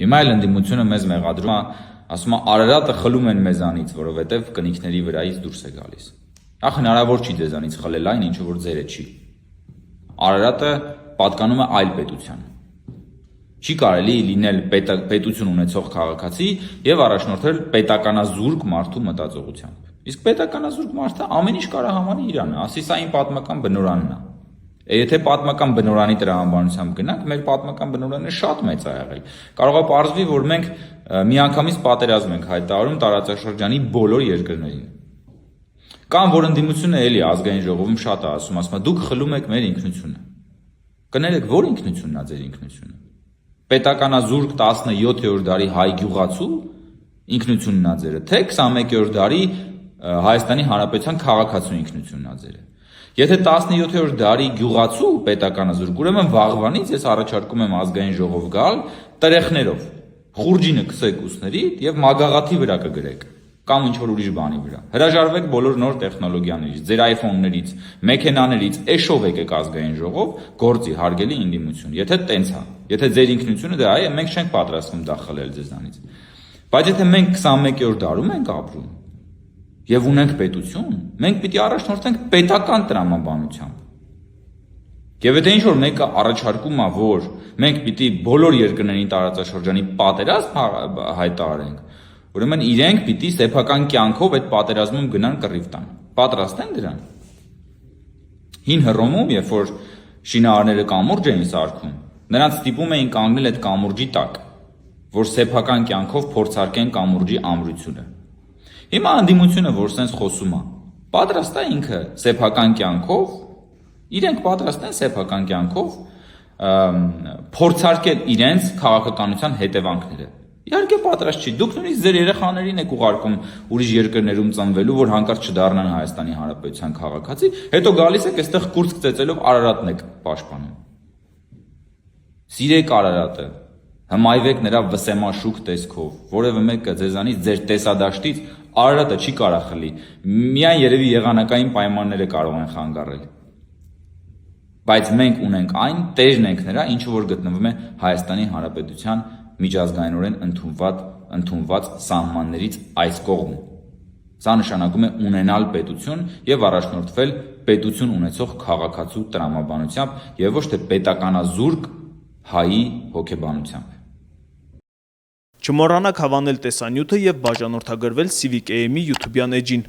Հիմա էլ ընդդիմությունը մեզ մեղադրում է, ասում է Արարատը խլում են մեզանից, որովհետև կնիքների վրայից դուրս է գալիս։ Ախ հնարավոր չի ձեզանից խլել այն, ինչ որ ձերը չի։ Արարատը պատկանում է այլ պետության։ Չի կարելի լինել պետություն ունեցող քաղաքացի եւ առաջնորդել պետականազուրկ մարդու մտածողությամբ։ Իսկ պետականազուրկ մարդը ամեն ինչ կարող համանի իրանը, ասի սա իմ պատմական բնորանն է։ Եթե պատմական բնորանի տրամաբանությամբ գնանք, մեր պատմական բնորանը շատ մեծ է եղել։ Կարող է պարզվի, որ մենք միանգամից պատերազմ ենք հայտարարում տարածաշրջանի բոլոր երկրներին։ Կամ որ ընդդիմությունը էլի ազգային ժողովում շատ է ասում, դուք խլում եք մեր ինքնությունը։ Կներեք, որ ինքնությունն է ձեր ինքնությունը։ Պետականազուրկ 17-րդ դարի հայ գյուղացու ինքնությունն է ձերը, թե 21-րդ դարի Հայաստանի Հանրապետության քաղաքացու ինքնությունն է ձերը։ Եթե 17-րդ դարի գյուղացու պետականազուրկ, ուրեմն վաղվանից ես առաջարկում եմ ազգային ժողով գալ տրեխներով, խուրջինը քսեք ուսներից եւ մագաղաթի վրա կգրեք կամ ինչ որ ուրիշ բանի վրա։ Հրաժարվեք բոլոր նոր տեխնոլոգիաներից, ձեր iPhone-ներից, մեքենաներից, էշով եկեք ազգային ժողով, գործի հարգելի ընդդիմություն։ Եթե տենց է, եթե ձեր ինքնությունը դա է, մենք չենք պատրաստվում դա խլել ձեզանից։ Բայց եթե մենք 21-րդ դարում ենք ապրում եւ ունենք պետություն, մենք պիտի առաջնորդենք պետական տրամաբանությամբ։ Եվ եթե ինչ-որ մեկը առաջարկում է, որ մենք պիտի բոլոր երկրների տարածաշրջանի պատերազմ հայտարարենք, ուրեմն իրենք պիտի սեփական կյանքով այդ պատերազմում գնան կռիվ տան։ Պատրաստ են դրան։ Հին Հռոմում, երբ որ շինարարները կամուրջ էին սարքում, նրանց ստիպում էին կանգնել այդ կամուրջի տակ, որ սեփական կյանքով փորձարկեն կամուրջի ամրությունը։ Հիմա ընդդիմությունը, որ սենց խոսում է, պատրաստ է ինքը սեփական կյանքով, իրենք պատրաստ են սեփական կյանքով փորձարկել իրենց քաղաքականության հետևանքները։ Իհարկե պատրաստ չի։ Դուք նույնիսկ ձեր երեխաներին եք ուղարկում ուրիշ երկրներում ծնվելու, որ հանկարծ չդառնան Հայաստանի Հանրապետության քաղաքացի, հետո գալիս եք այստեղ կուրծք ծեծելով Արարատն եք պաշտպանում։ Սիրեք Արարատը, հմայվեք նրա վսեմաշուք տեսքով, որևէ մեկը ձեզանից ձեր տեսադաշտից Արարատը չի կարող խլի։ Միայն երևի եղանակային պայմանները կարող են խանգարել։ Բայց մենք ունենք այն, տերն ենք նրա, ինչը որ գտնվում է Հայաստանի Հանրապետության միջազգայինորեն ընդունված սահմաններից այս կողմում։ Սա նշանակում է ունենալ պետություն եւ առաջնորդվել պետություն ունեցող քաղաքացու տրամաբանությամբ եւ ոչ թե պետականազուրկ հայի հոգեբանությամբ։ Չմոռանաք հավանել տեսանյութը եւ բաժանորդագրվել Civic AM-ի YouTube-յան էջին։